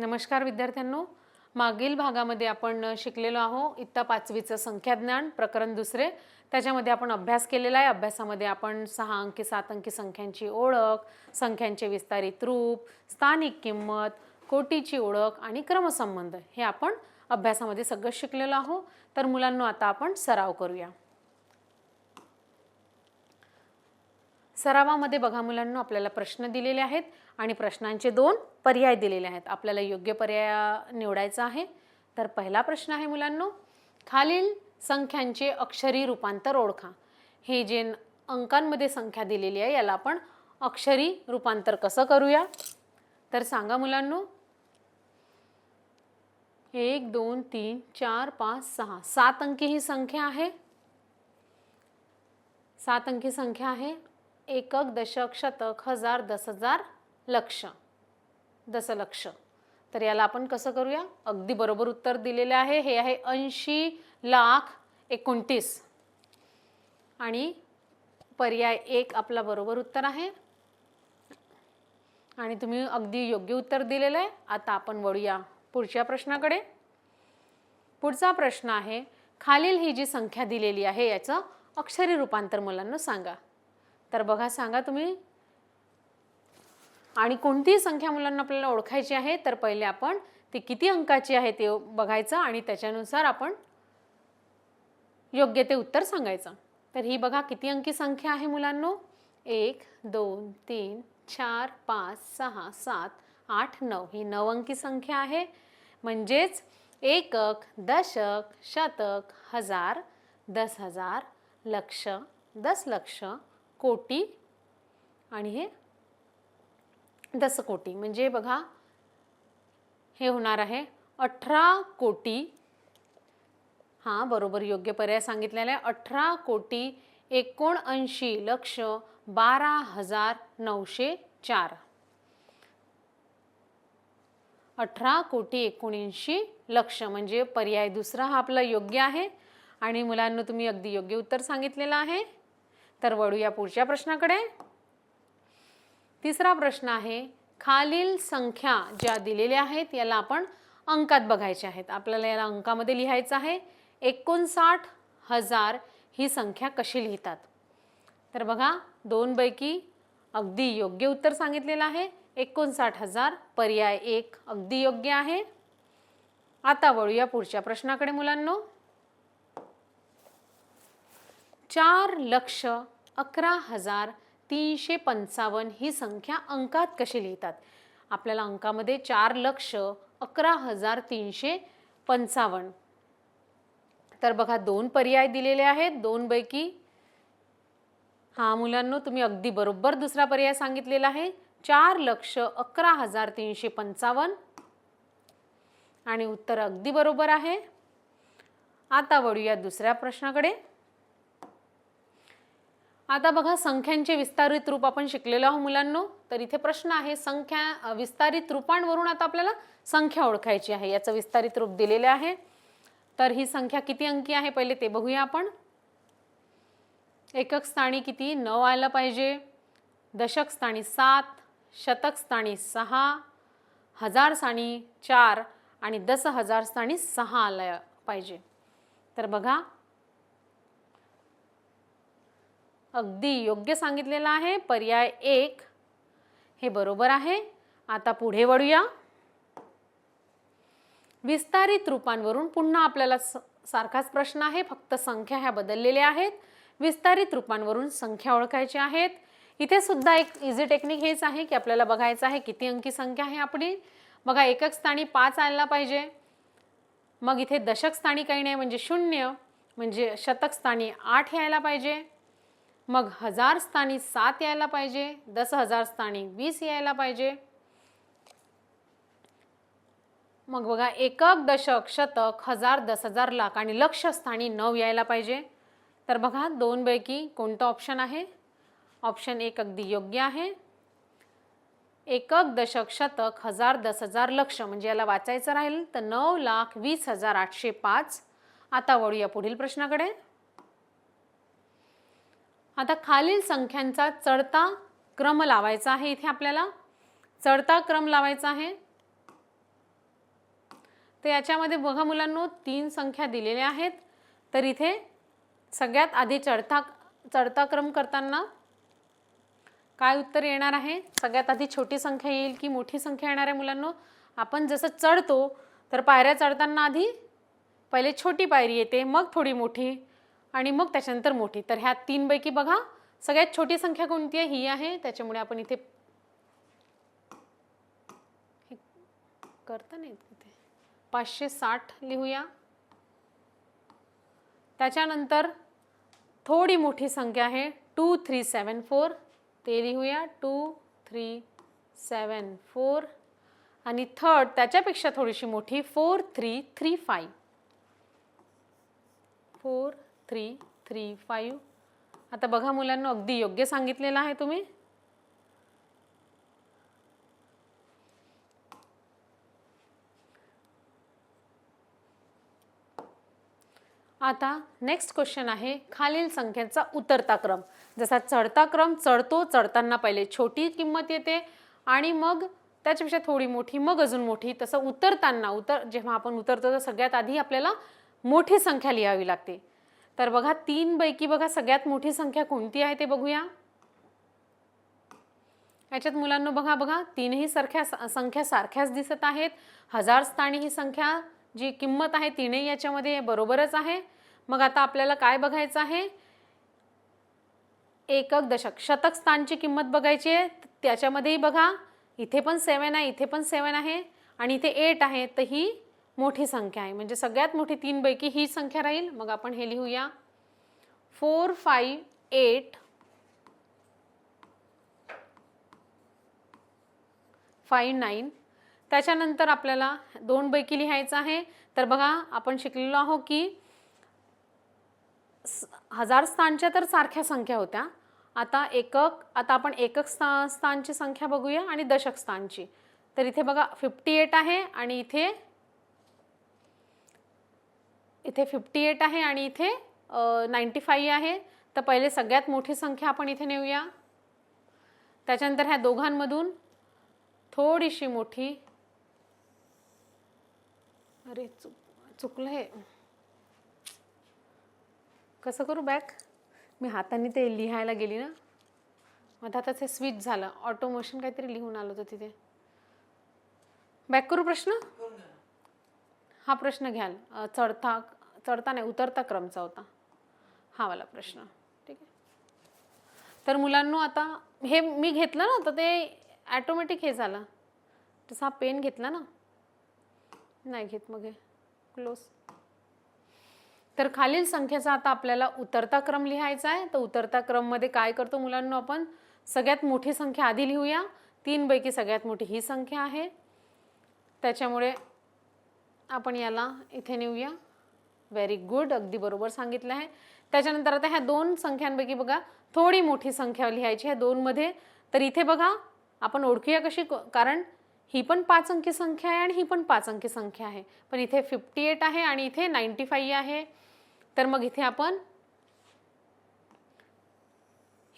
नमस्कार विद्यार्थ्यांनो, मागील भागामध्ये आपण शिकलेलो आहोत इयत्ता 5वीचं संख्याज्ञान प्रकरण दुसरे। त्याच्यामध्ये आपण अभ्यास केलेला आहे। अभ्यासामध्ये आपण 6 अंकी 7 अंकी संख्यांची ओळख, संख्यांचे विस्तारित रूप, स्थानिक किंमत, कोटीची ओळख आणि क्रमसंबंध हे आपण अभ्यासामध्ये सगळं शिकलेलो आहोत। तर मुलांनो, आता आपण सराव करूया। सरावामध्ये बघा मुलांनो, आपल्याला प्रश्न दिलेले आहेत आणि प्रश्नांचे 2 पर्याय दिलेले आहेत। आपल्याला योग्य पर्याय निवडायचा आहे। तर पहिला प्रश्न आहे मुलांनो, खालील संख्यांचे अक्षरी रूपांतर ओळखा। हे जे अंकांमध्ये संख्या दिलेली आहे याला आपण अक्षरी रूपांतर कसं करूया तर सांगा मुलांनो। 1 2 3 4 5 6 7 अंकी ही संख्या आहे। 7 अंकी संख्या आहे। एकक, दशक, शतक, हजार, 10,000, लक्ष, दशलक्ष। तर याला आपण कसं करूया? अगदी बरोबर उत्तर दिलेले आहे। हे आहे 80,29,000 आणि पर्याय 1 आपला बरोबर उत्तर आहे आणि तुम्ही अगदी योग्य उत्तर दिलेलं आहे। आता आपण वळूया पुढच्या प्रश्नाकडे। पुढचा प्रश्न आहे, खालील ही जी संख्या दिलेली आहे याचं अक्षरी रूपांतर मुलांना सांगा। तर बघा, सांगा तुम्ही। आणि कोणती संख्या मुलांना आपल्याला ओळखायची आहे तर पहिले आपण ती किती अंकाची आहे ते बघायचं आणि त्याच्यानुसार आपण योग्य ते उत्तर सांगायचं। तर ही बघा किती अंकी संख्या आहे मुलांनो। 1 2 3 4 5 6 7 8 9 ही 9 अंकी संख्या आहे। म्हणजेच एकक, दशक, शतक, हजार, 10,000, लक्ष, दशलक्ष, कोटी आणि हे दशकोटी। म्हणजे बघा हे होणार आहे 18 कोटी। हां, बरोबर योग्य पर्याय सांगितलेला आहे। 18,70,12,904। 18,79,00,000 म्हणजे पर्याय दुसरा हा आपला योग्य आहे आणि मुलांना तुम्ही अगदी योग्य उत्तर सांगितलेलं आहे। तर वळूया पुढच्या प्रश्नाकडे। तिसरा प्रश्न आहे, खालील संख्या ज्या दिलेल्या आहेत याला आपण अंकात बघायचे आहेत। आपल्याला याला अंकामध्ये लिहायचं आहे। 59,000 ही संख्या कशी लिहितात तर बघा, 2 पैकी अगदी योग्य उत्तर सांगितलेलं आहे। 59,000 पर्याय 1 अगदी योग्य आहे। आता वळूया पुढच्या प्रश्नाकडे मुलांनो। 4,11,355 ही संख्या अंकात कशी लिहितात? आपल्याला अंकामध्ये 4,11,355 तर बघा 2 पर्याय दिलेले आहेत। 2 पैकी हा मुलांनो तुम्ही अगदी बरोबर दुसरा पर्याय सांगितलेला आहे। 4,11,355 आणि उत्तर अगदी बरोबर आहे। आता वळूया दुसऱ्या प्रश्नाकडे। आता बघा, संख्यांचे विस्तारित रूप आपण शिकलेलो आहोत मुलांनो। तर इथे प्रश्न आहे, संख्या विस्तारित रूपांवरून आता आपल्याला संख्या ओळखायची आहे। याचं विस्तारित रूप दिलेले आहे। तर ही संख्या किती अंकी आहे पहिले ते बघूया आपण। एकक स्थानी किती 9 आला पाहिजे, दशक स्थानी 7, शतक स्थानी 6, हजार स्थानी 4 आणि 10,000 स्थानी 6 आला पाहिजे। तर बघा अगदी योग्य सांगितलेलं आहे। पर्याय 1 हे बरोबर आहे। आता पुढे वळूया। विस्तारित रूपांवरून पुन्हा आपल्याला सारखाच प्रश्न आहे, फक्त संख्या ह्या बदललेल्या आहेत। विस्तारित रूपांवरून संख्या ओळखायची आहेत। इथे सुद्धा एक इझी टेक्निक हेच आहे की आपल्याला बघायचं आहे किती अंकी संख्या आहे आपली। बघा, एकक स्थानी 5 आला पाहिजे, मग इथे दशक स्थानी काही नाही म्हणजे 0, म्हणजे शतक स्थानी 8 यायला पाहिजे, मग हजार स्थानी 7 यायला पाहिजे, 10,000 स्थानी 20 यायला पाहिजे। मग बघा, एकक, दशक, शतक, हजार, 10,000, लाख आणि लक्ष स्थानी 9 यायला पाहिजे। तर बघा 2 पैकी कोणता ऑप्शन आहे? ऑप्शन 1 अगदी योग्य आहे। एकक, दशक, शतक, हजार, 10,000, लक्ष म्हणजे याला वाचायचं राहील तर 9,20,805। आता वळूया पुढील प्रश्नाकडे। आता खालील संख्यांचा चढता क्रम लावायचा आहे। इथे आपल्याला चढता क्रम लावायचा आहे। तर याच्यामध्ये बघा मुलांनो 3 संख्या दिलेल्या आहेत. तर इथे सगळ्यात आधी चढता क्रम करताना काय उत्तर येणार आहे? सगळ्यात आधी छोटी संख्या येईल की मोठी संख्या येणार आहे मुलांनो? आपण जसं चढतो तर पायऱ्या चढताना आधी पहिले छोटी पायरी येते, मग थोडी मोठी आणि मग त्याच्यानंतर मोठी. तर ह्या 3 पैकी बघा सगळ्यात छोटी संख्या कोणती आहे? ही आहे. त्याच्यामुळे आपण इथे करता नाही इथे 560 लिहूया. त्याच्यानंतर थोडी मोठी संख्या आहे 2374, ते लिहूया 2374. आणि थर्ड त्याच्यापेक्षा थोडीशी मोठी 4335, 4335. आता बघा मुलांना अगदी योग्य सांगितलेलं आहे तुम्ही. आता नेक्स्ट क्वेश्चन आहे खालील संख्यांचा उतरता क्रम. जसा चढता क्रम चढतो, चढताना पहिले छोटी किंमत येते आणि मग त्याच्यापेक्षा थोडी मोठी, मग अजून मोठी. तसं उतरताना जेव्हा आपण उतरतो तर सगळ्यात आधी आपल्याला मोठी संख्या लिहावी लागते. तर बघा 3 पैकी बघा सगळ्यात मोठी संख्या कोणती आहे ते बघूया. याच्यात मुलांना बघा तीनही संख्या सारख्याच दिसत आहेत. हजार स्थानी ही संख्या जी किंमत आहे तीनही याच्यामध्ये बरोबरच आहे. मग आता आपल्याला काय बघायचं आहे? एकक, दशक, शतक स्थानची किंमत बघायची आहे. त्याच्यामध्येही बघा इथे पण 7 आहे, इथे पण 7 आहे आणि इथे 8 आहे. तर ही मोठी संख्या आहे, म्हणजे सगळ्यात मोठी 3 पैकी ही संख्या राहील. मग आपण हे लिहूया 4589. त्याच्यानंतर आपल्याला 2 पैकी लिहायचं आहे. तर बघा आपण शिकलेलो आहोत की हजार स्थानच्या तर सारख्या संख्या होत्या. आता आपण एकक स्थानची संख्या बघूया आणि दशक स्थानची. तर इथे बघा 58 आहे आणि इथे 58 आहे आणि इथे 95 आहे. तर पहिले सगळ्यात मोठी संख्या आपण इथे नेऊया. त्याच्यानंतर ह्या दोघांमधून थोडीशी मोठी, अरे चुकलं हे, कसं करू बॅक? मी हाताने ते लिहायला गेली ना, मग आता ते स्विच झालं. ऑटोमेशन काहीतरी लिहून आलं होतं तिथे. बॅक करू प्रश्न? हा प्रश्न घ्याल. चढता नाही उतरता क्रमचा होता हा वाला प्रश्न. ठीक आहे. तर मुलांनो आता हे मी घेतलं ना तर ते ॲटोमॅटिक हे झालं. तसा हा पेन घेतला ना, नाही घेत मग हे क्लोज. तर खालील संख्येचा आता आपल्याला उतरता क्रम लिहायचा आहे. तर उतरता क्रममध्ये काय करतो मुलांनो, आपण सगळ्यात मोठी संख्या आधी लिहूया. 3 पैकी सगळ्यात मोठी ही संख्या आहे, त्याच्यामुळे आपण याला इथे नेऊया. व्हेरी गुड, अगदी बरोबर सांगितलं आहे. त्याच्यानंतर आता ह्या 2 संख्यांपैकी बघा थोडी मोठी संख्या लिहायची ह्या 2 मध्ये. तर इथे बघा आपण ओळखूया कशी, कारण ही पण 5 अंकी संख्या आहे आणि ही पण 5 अंकी संख्या आहे. पण इथे 58 आहे आणि इथे 95 आहे. तर मग इथे आपण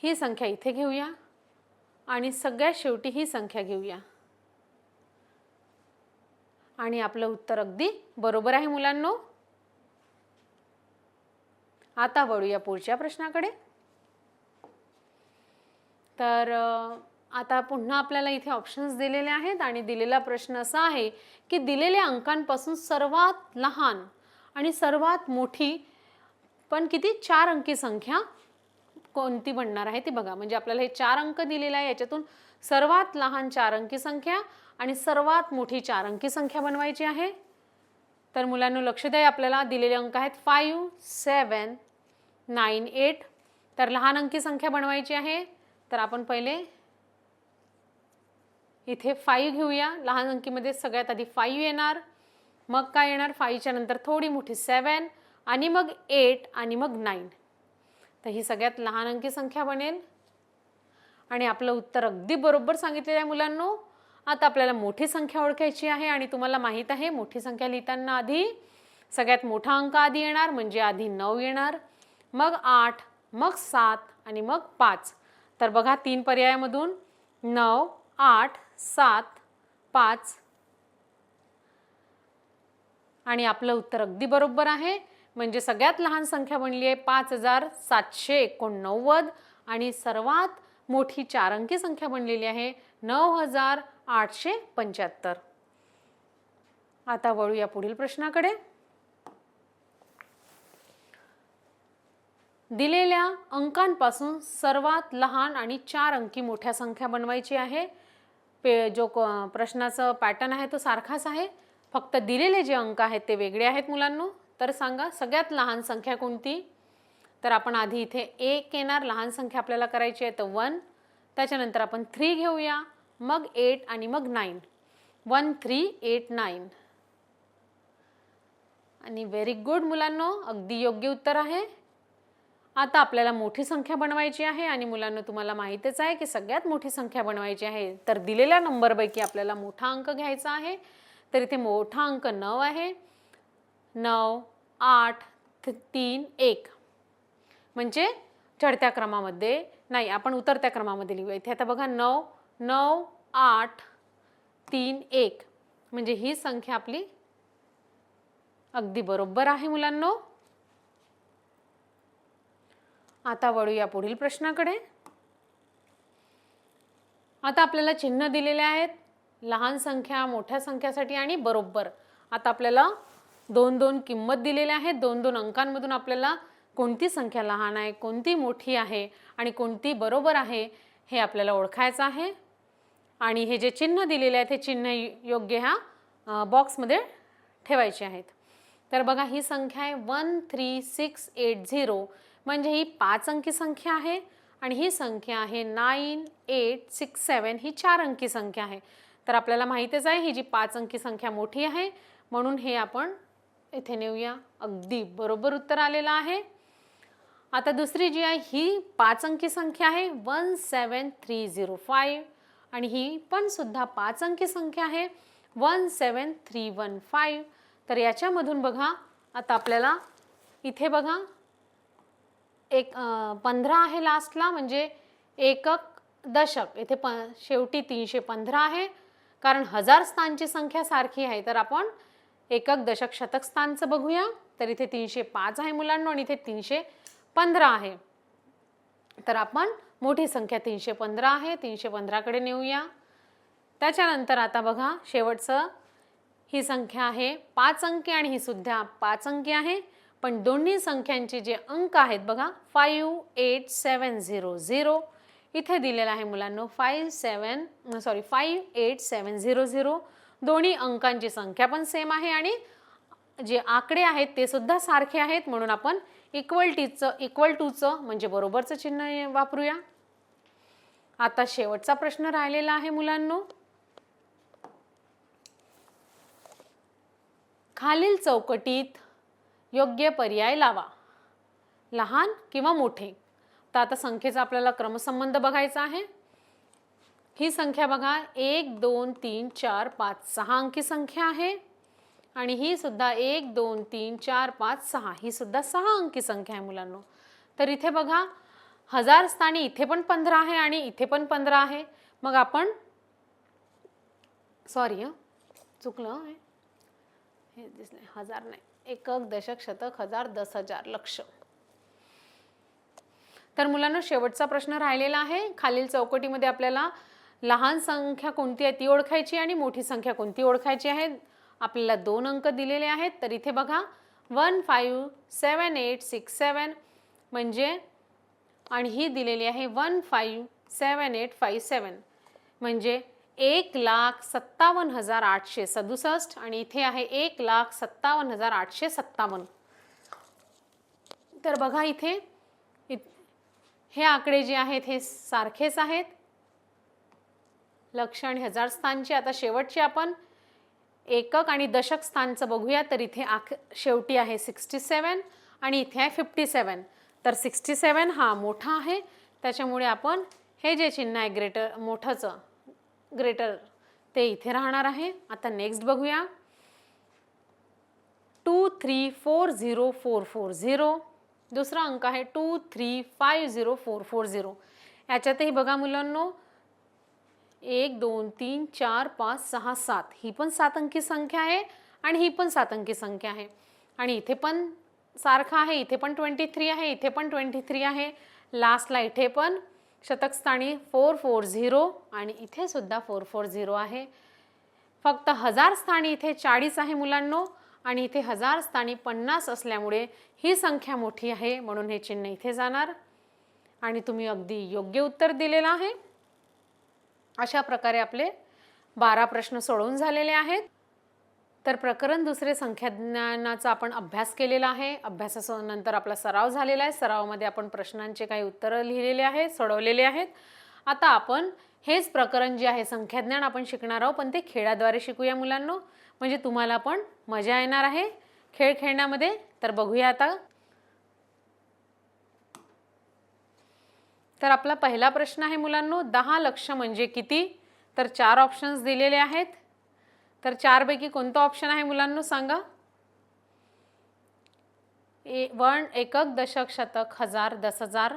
ही संख्या इथे घेऊया आणि सगळ्यात शेवटी ही संख्या घेऊया आणि आपलं उत्तर अगदी बरोबर आहे मुलांनो. आता वळूया पुढच्या प्रश्नाकडे. तर आता पुन्हा आपल्याला इथे ऑप्शन्स दिलेले आहेत आणि दिलेला प्रश्न असा आहे की दिलेल्या अंकांपासून सर्वात लहान आणि सर्वात मोठी पण किती 4 अंकी संख्या कोणती बनणार आहे ती बघा. म्हणजे आपल्याला हे 4 अंक दिलेले आहे, याच्यातून सर्वात लहान 4 अंकी संख्या आणि सर्वात मोठी 4 अंकी संख्या बनवायची आहे. तर मुलांनो लक्ष द्या, आपल्याला दिलेले अंक आहेत 5, 7, 9, 8. तर लहान अंकी संख्या बनवायची आहे. तर आपण पहिले इथे 5 घेऊया. लहान अंकीमध्ये सगळ्यात आधी 5 येणार, मग काय येणार 5च्या नंतर थोडी मोठी 7 आणि मग 8 आणि मग 9. तर ही सगळ्यात लहान अंकी संख्या बनेल आणि आपलं उत्तर अगदी बरोबर सांगितलेलं आहे मुलांनो. आता आपल्याला मोठी संख्या ओळखायची आहे आणि तुम्हाला माहित आहे मोठी संख्या लिहिताना आधी सगळ्यात मोठा अंक आधी येणार, म्हणजे आधी 9 येणार, मग 8, मग 7 आणि मग 5. तर बघा 3 पर्यायामधून 9, 8, 7, 5 आणि आपलं उत्तर अगदी बरोबर आहे. म्हणजे सगळ्यात लहान संख्या बनली आहे 5789 आणि सर्वात मोठी 4 अंकी संख्या बनलेली आहे 9875. आता वळूया पुढील प्रश्नाकडे. दिलेल्या अंकांपासून सर्वात लहान आणि 4 अंकी मोठ्या संख्या बनवायची आहे. जो प्रश्नाचा पॅटर्न आहे तो सारखाच आहे, फक्त दिलेले जे अंक आहेत ते वेगळे आहेत मुलांनो. तर सांगा सगळ्यात लहान संख्या कोणती? तर आपण आधी इथे 1 येणार, लहान संख्या आपल्याला करायची आहे तर 1. त्याच्यानंतर आपण 3 घेऊया, मग 8 आणि मग 9. 1 3 8 9. आणि व्हेरी गुड मुलांनो, अगदी योग्य उत्तर आहे. आता आपल्याला मोठी संख्या बनवायची आहे आणि मुलांनो तुम्हाला माहितीच आहे की सगळ्यात मोठी संख्या बनवायची आहे तर दिलेल्या नंबरपैकी आपल्याला मोठा अंक घ्यायचा आहे. तर इथे मोठा अंक 9 आहे. 9 8 3 1 म्हणजे चढत्या क्रमामध्ये नाही, आपण उतरत्या क्रमामध्ये लिहूया. इथे आता बघा 9 9 8 3 1 म्हणजे ही संख्या आपली अगदी बरोबर आहे मुलांनो. आता वळूया पुढील प्रश्नाकडे. आता आपल्याला चिन्ह दिलेले आहेत लहान संख्या, मोठ्या संख्यासाठी आणि बरोबर. आता आपल्याला 2-2 किंमत दिलेल्या आहेत. 2-2 अंकांमधून आपल्याला कोणती संख्या लहान आहे, कोणती मोठी आहे आणि कोणती बरोबर आहे हे आपल्याला ओळखायचं आहे. आणि हे जे चिन्ह दिलेले आहेत हे चिन्ह योग्य ह्या बॉक्समध्ये ठेवायचे आहेत. तर बघा ही संख्या आहे 13680 म्हणजे ही 5 अंकी संख्या आहे आणि ही संख्या आहे 9867 ही 4 अंकी संख्या आहे. तर आपल्याला माहितीच आहे ही जी 5 अंकी संख्या मोठी आहे म्हणून हे आपण इथे नेऊया. अगदी बरोबर उत्तर आलेलं आहे. आता दुसरी जी आहे ही 5 अंकी संख्या आहे 17305 आणि ही पण सुद्धा 5 अंकी संख्या आहे 17315. तर याच्यामधून बघा आता आपल्याला इथे बघा एक 15 आहे लास्टला म्हणजे एकक दशक. इथे शेवटी 315 आहे कारण हजार स्थानची संख्या सारखी आहे. तर आपण एकक दशक शतक स्थानचं बघूया. तर इथे 305 आहे मुलांना आणि इथे 315 आहे. तर आपण मोठी संख्या 315 आहे, 315 कडे नेऊया. त्याच्यानंतर आता बघा शेवटचं ही संख्या आहे 5 अंकी आणि ही सुद्धा 5 अंकी आहे. पण दोन्ही संख्यांचे जे अंक आहेत बघा 58700 इथे दिलेला आहे मुलांनो 58700. दोन्ही अंकांची संख्या पण सेम आहे आणि जे आकडे आहेत ते सुद्धा सारखे आहेत म्हणून आपण इक्वल टूचं म्हणजे बरोबरचं चिन्ह वापरूया. आता शेवटचा प्रश्न राहिलेला आहे मुलांनो. खालील चौकटीत योग्य पर्याय लावा, लहान किंवा मोठे. तर आता संख्येचा आपल्याला क्रमसंबंध बघायचा आहे. ही संख्या बघा 1 2 3 4 5 6 अंकी संख्या आहे आणि ही सुद्धा 1 2 3 4 5 6 ही सुद्धा 6 अंकी संख्या आहे मुलांनो. तर इथे बघा हजार स्थानी इथे पण 15 आहे आणि इथे पण 15 आहे. मग आपण सॉरी चुकलं हे दिसले हजार नाही, एकक दशक शतक हजार 10,000 लक्ष. तर मुलांना शेवटचा प्रश्न राहिलेला आहे. खालील चौकटीमध्ये आपल्याला लहान संख्या कोणती आहे ती ओळखायची आणि मोठी संख्या कोणती ओळखायची आहे. आपल्याला 2 अंक दिलेले आहेत. तर इथे बघा 157867 म्हणजे आणि ही दिलेली आहे 157857 म्हणजे 1,57,867 आणि इथे आहे 1,57,857. तर बघा इथे हे आकडे जे आहेत हे सारखेच आहेत, लक्ष आणि हजार स्थानचे. आता शेवटचे आपण एकक आणि दशक स्थानचं बघूया. तर इथे शेवटी आहे 67 आणि इथे आहे 57. तर 67 हा मोठा आहे त्याच्यामुळे आपण हे जे चिन्ह आहे ग्रेटर मोठंचं ग्रेटर ते इथे राहणार आहे. आता नेक्स्ट बघूया 2340440. दुसरा अंक आहे 2350440. याच्यातही बघा मुलांनो 1 2 3 4 5 6 7 ही पण 7 अंकी संख्या आहे आणि ही पण 7 अंकी संख्या आहे आणि इथे पण सारखं आहे, इथे पण 23 आहे, इथे पण 23 आहे, लास्टला इथे पण शतक स्थानी 440 आणि इथे सुद्धा 440 आहे. फक्त 1000 स्थानी इथे 40 आहे मुलांनो आणि इथे 1000 स्थानी 50 असल्यामुळे ही संख्या मोठी आहे, म्हणून हे चिन्ह इथे जाणार आणि तुम्ही अगदी योग्य उत्तर दिलेलं आहे. अशा प्रकारे आपले 12 प्रश्न सोडवून झालेले आहेत. तर प्रकरण दुसरे संख्याज्ञानाचा आपण अभ्यास केलेला आहे. अभ्यासानंतर आपला सराव झालेला आहे. सरावामध्ये आपण प्रश्नांचे काही उत्तरं लिहिलेले आहेत, सोडवलेले आहेत. आता आपण हेच प्रकरण जे आहे संख्याज्ञान आपण शिकणार आहोत, पण ते खेळाद्वारे शिकूया मुलांनो, म्हणजे तुम्हाला पण मजा येणार आहे खेळ खेळण्यामध्ये. तर बघूया आता. तर आपला पहिला प्रश्न आहे मुलांनो, 10 लक्ष म्हणजे किती? तर 4 ऑप्शन्स दिलेले आहेत. तर 4 पैकी कोणतं ऑप्शन आहे मुलांनो सांगा. 1 एकक, दशक, शतक, हजार, 10,000.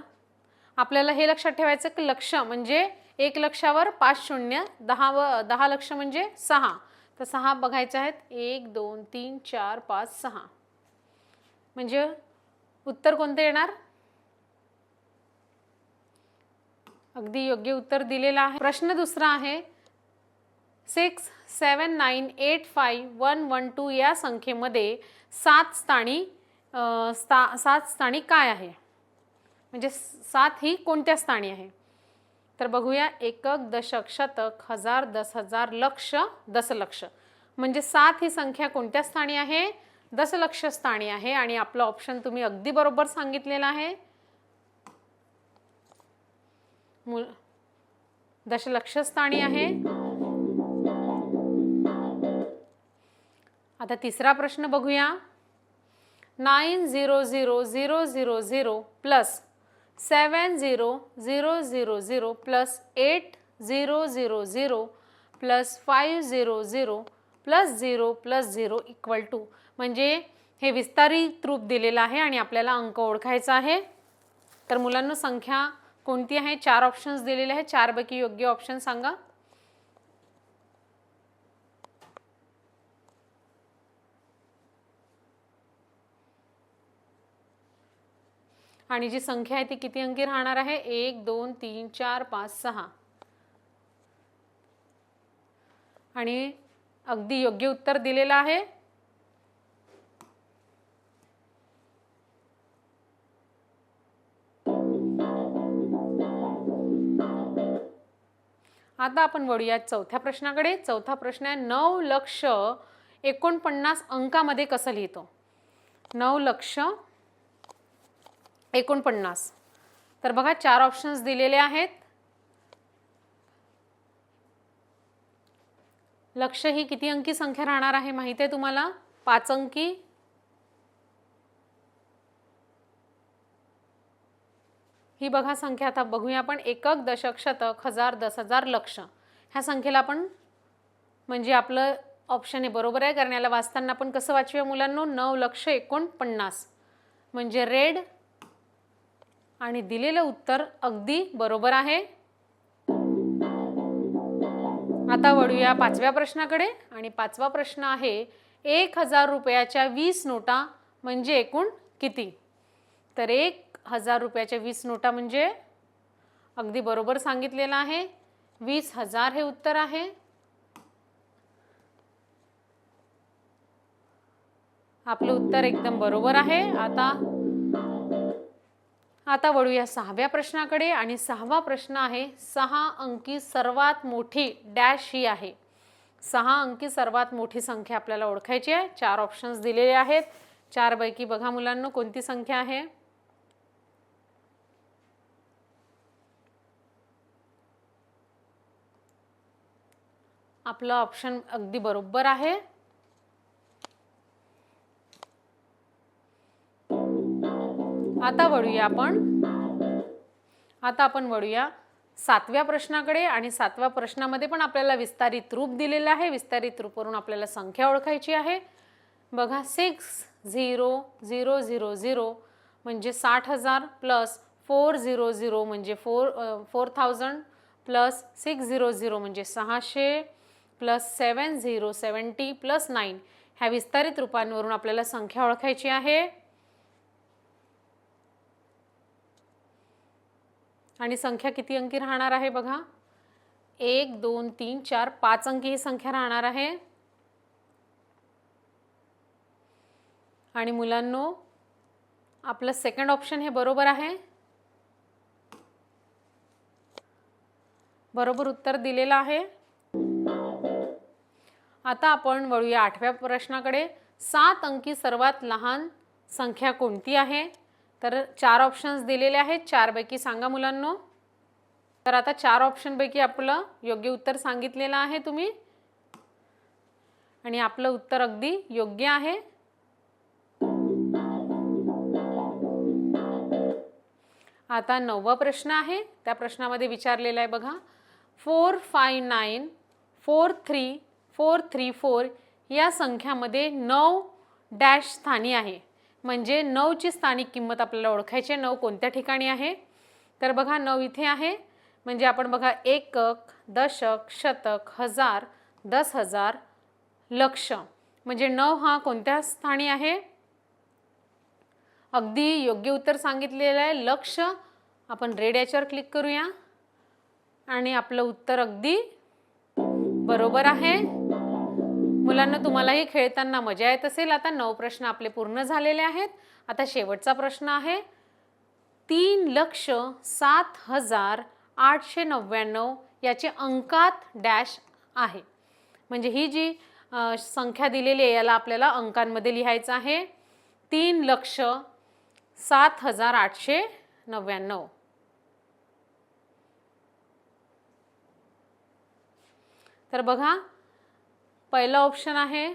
आपल्याला हे लक्षात ठेवायचं की लक्ष म्हणजे 1 लक्षावर 5 शून्य, 10 लक्ष म्हणजे 6. तर 6 बघायचे आहेत. 1 2 3 4 5 6. म्हणजे उत्तर कोणते येणार? अगदी योग्य उत्तर दिलेलं आहे. प्रश्न दुसरा आहे 6 7 9 8 5 1 1 2 या संख्येमध्ये 7 स्थानी काय आहे? म्हणजे 7 ही कोणत्या स्थानी आहे? तर बघूया. एकक, दशक, शतक, हजार, 10,000, लक्ष, दशलक्ष. म्हणजे 7 ही संख्या कोणत्या स्थानी आहे? दशलक्ष स्थानी आहे आणि आपलं ऑप्शन तुम्ही अगदी बरोबर सांगितलेलं आहे. दशलक्ष स्थानी आहे. आता तिसरा प्रश्न बघूया. 90000 plus 70000 plus 8000 plus 500 plus 0 plus 0 equal to. म्हणजे हे विस्तारित रूप दिलेलं आहे आणि आपल्याला अंक ओळखायचा आहे. तर मुलांना संख्या कोणती आहे? 4 ऑप्शन्स दिलेले आहेत. 4 पैकी योग्य ऑप्शन सांगा. आणि जी संख्या आहे ती किती अंकी राहणार आहे? 1 2 3 4 5 6. आणि अगदी योग्य उत्तर दिलेलं आहे. आता आपण वळूया चौथ्या प्रश्नाकडे. चौथा प्रश्न आहे 9 लक्ष 49 अंकामध्ये कसं लिहितो? 9 लक्ष 49. तर बघा 4 ऑप्शन्स दिलेले आहेत. लक्ष ही किती अंकी संख्या राहणार आहे माहिती आहे तुम्हाला? 5 अंकी. ही बघा संख्या. आता बघूया आपण. एकक, दशक, शतक, हजार, 10,000, लक्ष. ह्या संख्येला आपण म्हणजे आपलं ऑप्शन हे बरोबर आहे. कारण याला वाचताना आपण कसं वाचूया मुलांनो? 9 लक्ष 49 म्हणजे रेड. आणि दिलेलं उत्तर अगदी बरोबर आहे. आता वळूया 5व्या प्रश्नाकडे. आणि 5वा प्रश्न आहे 1000 रुपयाच्या 20 नोटा म्हणजे एकूण किती? तर 1000 रुपयाच्या 20 नोटा म्हणजे अगदी बरोबर सांगितलेलं आहे. 20,000 हे उत्तर आहे. आपलं उत्तर एकदम बरोबर आहे. आता वळूया 6व्या प्रश्नाकडे. आणि 6वा प्रश्न आहे 6 अंकी सर्वात मोठी डॅश ही आहे. 6 अंकी सर्वात मोठी संख्या आपल्याला ओळखायची आहे. 4 ऑप्शन्स दिलेले आहेत. 4 पैकी बघा मुलांना कोणती संख्या आहे? आपलं ऑप्शन अगदी बरोबर आहे. आता आपण वळूया 7व्या प्रश्नाकडे. आणि 7व्या प्रश्नामध्ये पण आपल्याला विस्तारित रूप दिलेलं आहे. विस्तारित रूपावरून आपल्याला संख्या ओळखायची आहे. बघा 60,000 म्हणजे 60,000 प्लस 400 म्हणजे 4,000 प्लस 600 म्हणजे 600 प्लस 70 प्लस 9 ह्या विस्तारित रूपांवरून आपल्याला संख्या ओळखायची आहे आणि संख्या किती अंकी राहणार आहे बघा, 1 2 3 4 5 अंकी ही संख्या राहणार आहे। आणि मुलांनो, आपलं सेकंड ऑप्शन हे बरोबर आहे, बरोबर उत्तर दिलेलं आहे। आता आपण वळूया 8व्या प्रश्नाकडे। 7 अंकी सर्वात लहान संख्या कोणती आहे? तर 4 ऑप्शन्स दिलेले आहेत, 4 पैकी सांगा मुलांनो। तर आता 4 ऑप्शन पैकी आपलं योग्य उत्तर सांगितलेलं आहे तुम्ही आणि आपलं उत्तर अगदी योग्य आहे। आता 9वा प्रश्न आहे, त्या प्रश्नामध्ये विचारलेला आहे बघा, 459 43434 या संख्यामध्ये 9 डॅश स्थानी आहे, म्हणजे 9 ची स्थानिक किंमत आपल्याला ओळखायची आहे। 9 कोणत्या ठिकाणी आहे? तर बघा 9 इथे आहे, म्हणजे आपण बघा एकक, दशक, शतक, हजार, 10,000, लक्ष, म्हणजे 9 हा कोणत्या स्थानी आहे? अगदी योग्य उत्तर सांगितलेलं आहे, लक्ष। आपण रेड याच्यावर क्लिक करूया आणि आपलं उत्तर अगदी बरोबर आहे। मुलांना तुम्हालाही खेळताना मजा येत असेल। आता 9 प्रश्न आपले पूर्ण झालेले आहेत। आता शेवटचा प्रश्न आहे, 3,07,899 याचे अंकात डॅश आहे, म्हणजे ही जी संख्या दिलेली आहे याला आपल्याला अंकांमध्ये लिहायचं आहे। 3,07,899। तर बघा, पहिला ऑप्शन आहे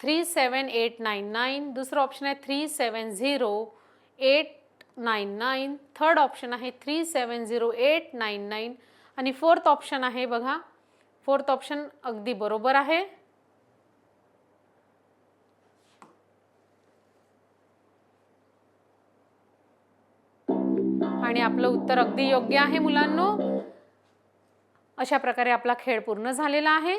37899, दुसरा ऑप्शन आहे 370,899, थर्ड ऑप्शन आहे 370,899 आणि फोर्थ ऑप्शन आहे बघा, फोर्थ ऑप्शन अगदी बरोबर आहे। आणि आपलं उत्तर अगदी योग्य आहे मुलांनो। अशा प्रकारे आपला खेळ पूर्ण झालेला आहे।